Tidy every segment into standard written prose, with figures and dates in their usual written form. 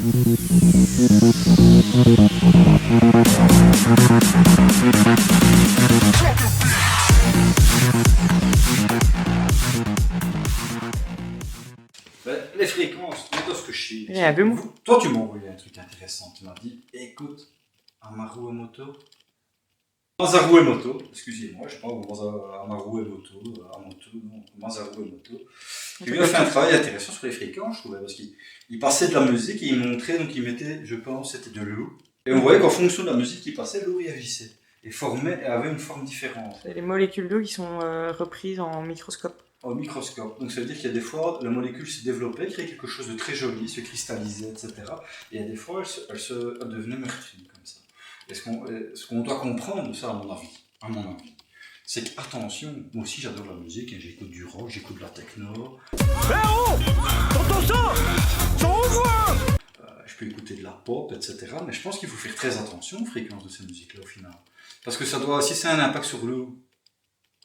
Les fréquences, toi ce que je sais. Rien vu, moi. Toi tu m'as envoyé un truc intéressant, tu m'as dit, écoute, Amaru Emoto. Masaru Emoto, excusez-moi, je parle de Amaru Emoto, non, Masaru Emoto. Qui lui a fait un travail intéressant sur les fréquences, je trouvais, parce qu'il passait de la musique et il montrait, donc il mettait, je pense, c'était de l'eau. Et on voyait qu'en fonction de la musique qui passait, l'eau réagissait. Et avait une forme différente. C'est les molécules d'eau qui sont reprises en microscope. Au microscope. Donc ça veut dire qu'il y a des fois, la molécule se développait, créait quelque chose de très joli, se cristallisait, etc. Et il y a des fois, elle devenait meurtrie, comme ça. Et ce qu'on doit comprendre de ça, à mon avis, c'est que, attention, moi aussi j'adore la musique, hein, j'écoute du rock, j'écoute de la techno. Frérot, t'entends ça? Ça envoie! Je peux écouter de la pop, etc. Mais je pense qu'il faut faire très attention aux fréquences de ces musiques-là, au final. Parce que ça doit, si c'est un impact sur l'eau,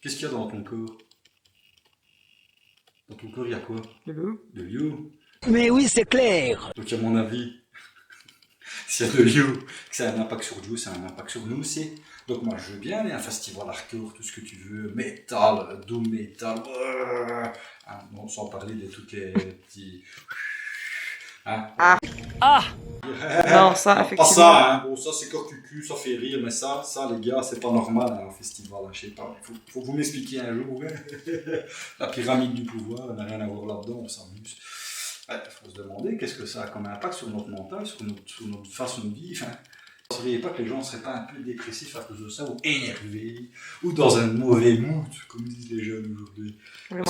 qu'est-ce qu'il y a dans ton corps? Dans ton corps, il y a quoi? De l'eau. De l'eau. Mais oui, c'est clair. Donc à mon avis, s'il y a de l'eau, que ça a un impact sur l'eau, c'est un impact sur nous aussi. Donc moi je veux bien aller à un festival hardcore, tout ce que tu veux, metal, doom metal, hein, bon, sans parler de toutes les petits... Hein, Non, ça, effectivement. pas ça, hein. Bon, ça c'est corcucu, ça fait rire, mais ça les gars, c'est pas normal hein, un festival, hein, je sais pas. Faut que vous m'expliquiez un jour. La pyramide du pouvoir, n'a rien à voir là-dedans, on s'amuse. Il faut se demander qu'est-ce que ça a comme impact sur notre mental, sur notre façon de vivre. Hein. Vous ne sauriez pas que les gens ne seraient pas un peu dépressifs à cause de ça, ou énervés, ou dans un mauvais mood, comme disent les jeunes aujourd'hui. Moi,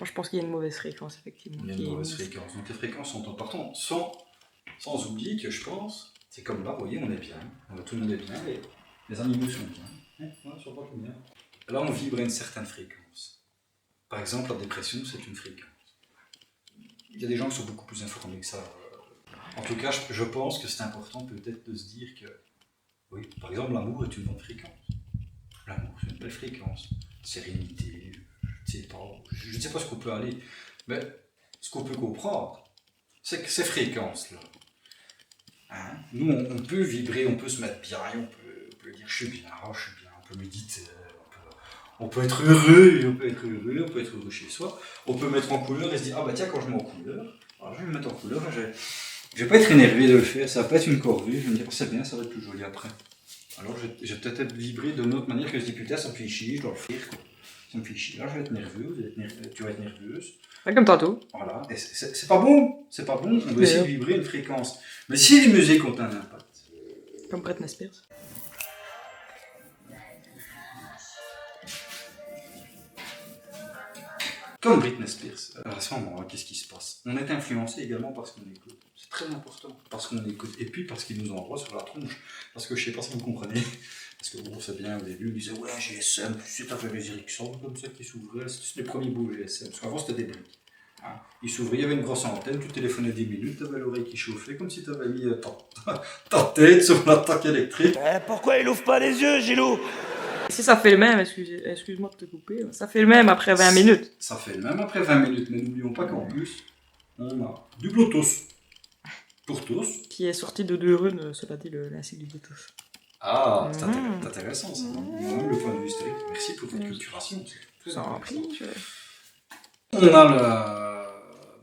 je pense qu'il y a une mauvaise fréquence, effectivement. Il y a une mauvaise fréquence. Donc les fréquences sont importantes, sans oublier que je pense, c'est comme là, vous voyez, on est bien, tout le monde est bien, les animaux sont bien, ouais, sur pas bien. Là, on vibre à une certaine fréquence. Par exemple, la dépression, c'est une fréquence. Il y a des gens qui sont beaucoup plus informés que ça. En tout cas, je pense que c'est important peut-être de se dire que, oui, par exemple, l'amour est une bonne fréquence. L'amour, c'est une belle fréquence. Sérénité, je ne sais pas ce qu'on peut aller, mais ce qu'on peut comprendre, c'est que ces fréquences-là, hein, nous, on peut vibrer, on peut se mettre bien, on peut dire je suis bien, on peut méditer, on peut être heureux, on peut être heureux chez soi, on peut mettre en couleur et se dire ah bah tiens, quand je mets en couleur, alors je vais me mettre en couleur, je vais pas être énervé de le faire, ça va pas être une corvée, je vais me dire c'est bien, ça va être plus joli après. Alors je vais peut-être vibrer d'une autre manière que je dis putain ça me fait chier, je dois le faire quoi. Ça me fait chier, là je vais être nerveux, tu vas être nerveuse. Ouais, comme tantôt. Voilà, et c'est pas bon, on veut essayer de vibrer une fréquence. Mais si les musiques ont un impact. Comme Britney Spears. Comme Britney Spears. À ce moment-là, qu'est-ce qui se passe? On est influencé également parce qu'on écoute. C'est très important, parce qu'on écoute. Et puis parce qu'il nous envoie sur la tronche. Parce que je sais pas si vous comprenez. Parce que bon, c'est bien, au début, on disait ouais, GSM, c'est à fait les Ericsson, comme ça qui s'ouvraient. C'était les premiers beaux GSM. Parce qu'avant, c'était des briques. Hein. Ils s'ouvraient, il y avait une grosse antenne, tu téléphonais 10 minutes, tu avais l'oreille qui chauffait, comme si tu avais mis ta tête sur l'attaque électrique. Pourquoi il ouvre pas les yeux, Gilou? Si ça fait le même, excuse-moi de te couper, ça fait le même après 20 minutes. Ça fait le même après 20 minutes, mais n'oublions pas qu'en plus, on a du Bluetooth. Pour tous. Qui est sorti de 2 runes, cela dit, l'insigne du Bluetooth. Ah, c'est intéressant ça. Même le point de vue historique. Merci pour votre culturation. Ça en prie. On a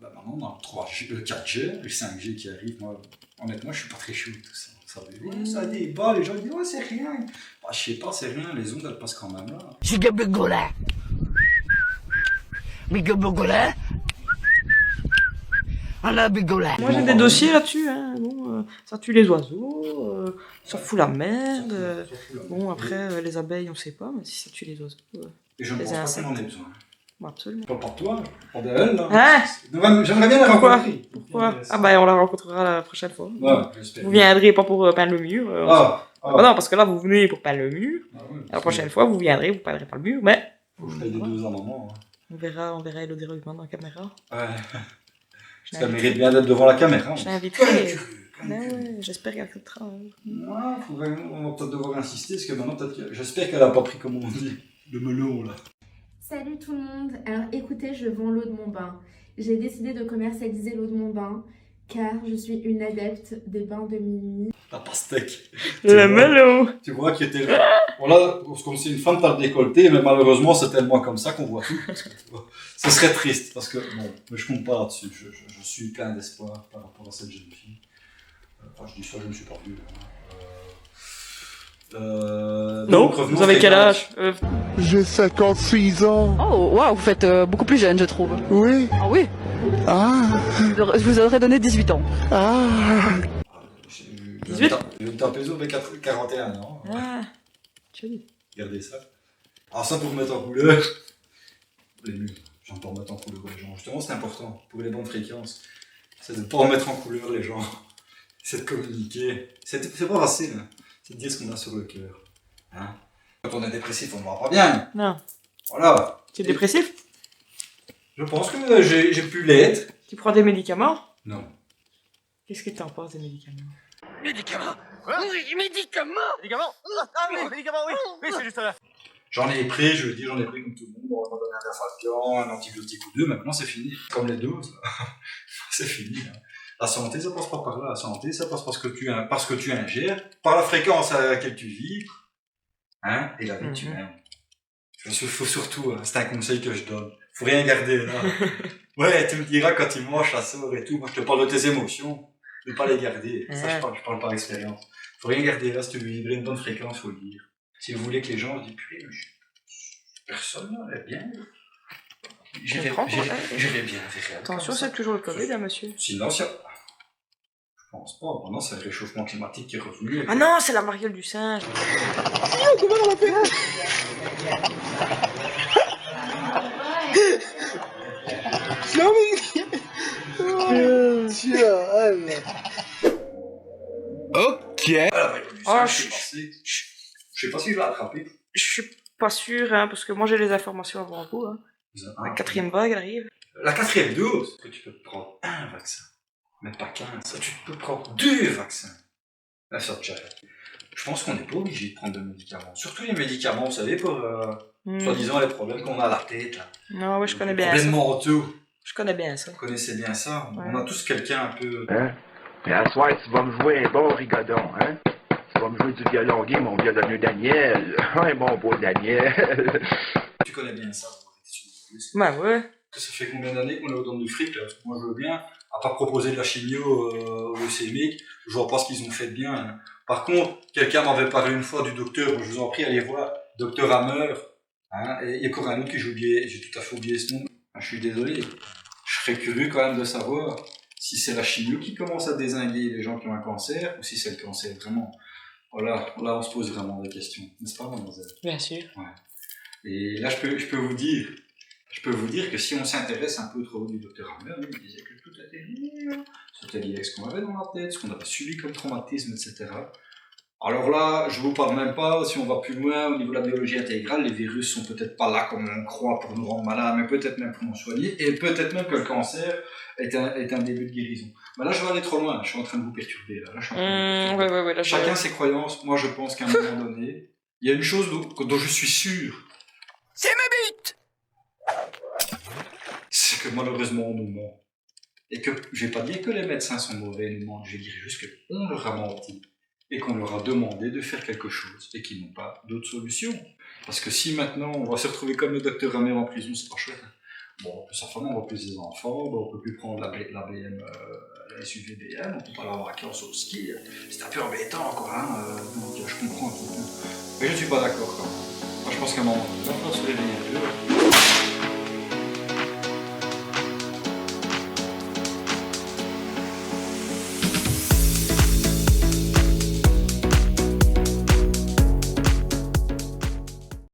maintenant on a le 3G, le 4G, le 5G qui arrive. Moi, honnêtement, je suis pas très chaud de tout ça. Ça débat, les gens disent ouais, c'est rien. Bah, je sais pas, c'est rien, les ondes elles passent quand même là. Moi j'ai des dossiers là-dessus, hein. Bon, ça tue les oiseaux, ça fout la merde. Bon, après les abeilles on sait pas, mais si ça tue les oiseaux. Et je ne pense pas qu'on en ait besoin. Bon, absolument. Pas pour toi, pas d'elle là. Hein? J'aimerais bien la rencontrer. Pourquoi? Ah bah on la rencontrera la prochaine fois. Ouais, j'espère. Vous viendrez pas pour peindre le mur. Ah non, parce que là vous venez pour peindre le mur. Ouais, La prochaine fois vous viendrez, vous peindrez pas le mur, mais... Faut que je paye les 2 ans moment. Hein. On verra Elodie Reutemann dans la caméra. Ouais. Ça mérite bien d'être devant la caméra. Je l'inviterai. Ouais, j'espère qu'elle acceptera. Ouais, on va peut-être devoir insister, parce que maintenant, j'espère qu'elle a pas pris, comme on dit, le melon, là. Salut tout le monde. Alors écoutez, je vends l'eau de mon bain. J'ai décidé de commercialiser l'eau de mon bain. car je suis une adepte des bains de minuit. La pastèque. Le melon. Tu vois qui était là. Voilà, comme si une femme t'as le décolleté, mais malheureusement c'est tellement comme ça qu'on voit tout. Parce que, ce serait triste, parce que bon, mais je compte pas là-dessus. Je suis plein d'espoir par rapport à cette jeune fille. Enfin, je dis ça, je ne suis pas vieux. Non, donc, revenons vous avez aux quel âge fréquences. J'ai 56 ans. Oh, waouh, vous faites beaucoup plus jeune, je trouve. Oui. Ah oui, Ah. je vous aurais donné 18 ans. Ah. Je vais me taper sur mes 41 ans. Ah, joli. Regardez ça. Alors ça pour mettre en couleur. Les murs. J'aime pas remettre en couleur les gens. Justement c'est important pour les bonnes fréquences. C'est de ne pas remettre en couleur les gens. C'est de communiquer. C'est pas facile. Hein. C'est de dire ce qu'on a sur le cœur. Hein. Quand on est dépressif, on ne va pas bien. Non. Voilà. Tu es dépressif? Je pense que j'ai pu l'être. Tu prends des médicaments? Non. Qu'est-ce que t'en penses des médicaments? Médicaments. Oui, médicaments. Médicaments. Ah oui, médicaments, oui. Oui, c'est juste là. J'en ai pris, je veux dire, j'en ai pris comme tout le monde. On m'a donné un Dafalpion, un antibiotique ou deux, mais maintenant c'est fini. Comme les doses, c'est fini. Hein. La santé, ça passe pas par là. La santé, ça passe parce que tu ingères, par la fréquence à laquelle tu vis, hein, et la vie que tu aimes. Faut surtout, c'est un conseil que je donne. Faut rien garder là. Ouais, tu me diras quand tu manges la sauce et tout. Moi, je te parle de tes émotions, ne pas les garder. Ça, je parle par expérience. Faut rien garder là. Si tu veux vibrer une bonne fréquence, faut le dire. Si vous voulez que les gens se disent, purée, personne là, elle est bien. J'irai bien avec elle. Attention, c'est toujours le Covid, hein, monsieur. Sinon, je pense pas. Maintenant, c'est le réchauffement climatique qui est revenu. Ah non, c'est la mariole du singe. Ok. Oh, je sais pas si je l'ai attrapé. Je suis pas sûr, hein, parce que moi j'ai les informations avant vous. Hein. La 4e vague arrive. La 4e dose, que tu peux prendre un vaccin, mais pas 15. Tu peux prendre 2 vaccins. Là, ça te je pense qu'on n'est pas obligé de prendre de médicaments. Surtout les médicaments, vous savez, pour soi-disant les problèmes qu'on a à la tête. Là. Non, ouais, je connais bien problèmes ça. mentaux. Je connais bien ça. Vous connaissez bien ça. Ouais. On a tous quelqu'un un peu. Hein? Et à soir, tu vas me jouer un bon rigodon, hein? Tu vas me jouer du violon gay, mon violonneux Daniel. Un bon beau Daniel. Tu connais bien ça. Bah ouais. Ça fait combien d'années qu'on leur donne du fric là? Parce que moi je veux bien, à part proposer de la chimio aux leucémiques, je vois pas ce qu'ils ont fait de bien. Hein. Par contre, quelqu'un m'avait parlé une fois du docteur, je vous en prie, allez voir, docteur Hammer. Hein, et il y a encore un autre que j'ai tout à fait oublié ce nom. Je suis désolé. Je serais curieux quand même de savoir si c'est la chimio qui commence à dézinguer les gens qui ont un cancer ou si c'est le cancer vraiment. Voilà, là on se pose vraiment des questions, n'est-ce pas, mademoiselle? Bien sûr. Ouais. Et là je peux vous dire que si on s'intéresse un peu au travail du docteur Hammer, il disait que tout était lié. C'était lié avec ce qu'on avait dans la tête, ce qu'on avait subi comme traumatisme, etc. Alors là, je vous parle même pas, si on va plus loin au niveau de la biologie intégrale, les virus sont peut-être pas là comme on croit pour nous rendre malades, mais peut-être même pour nous soigner, et peut-être même que le cancer est un début de guérison. Mais là, je vais aller trop loin, je suis en train de vous perturber. Là, je suis en train de vous perturber. Ouais, là, Chacun ses croyances, moi je pense qu'à un moment donné, il y a une chose dont je suis sûr. C'est ma bite. C'est que malheureusement on nous ment. Et que, je vais pas dire que les médecins sont mauvais et nous mentent, je vais dire juste qu'on leur a menti. Et qu'on leur a demandé de faire quelque chose, et qu'ils n'ont pas d'autre solution. Parce que si maintenant on va se retrouver comme le docteur Hammer en prison, c'est pas chouette. Hein. Bon, sa femme, on va plus des enfants, bon, on peut plus prendre la BM, la SUV BM, on peut pas aller en vacances au ski. C'est un peu embêtant, quoi, hein, donc je comprends un petit peu. Mais je suis pas d'accord, quoi. Moi je pense qu'à un moment, il va falloir se réveiller un peu.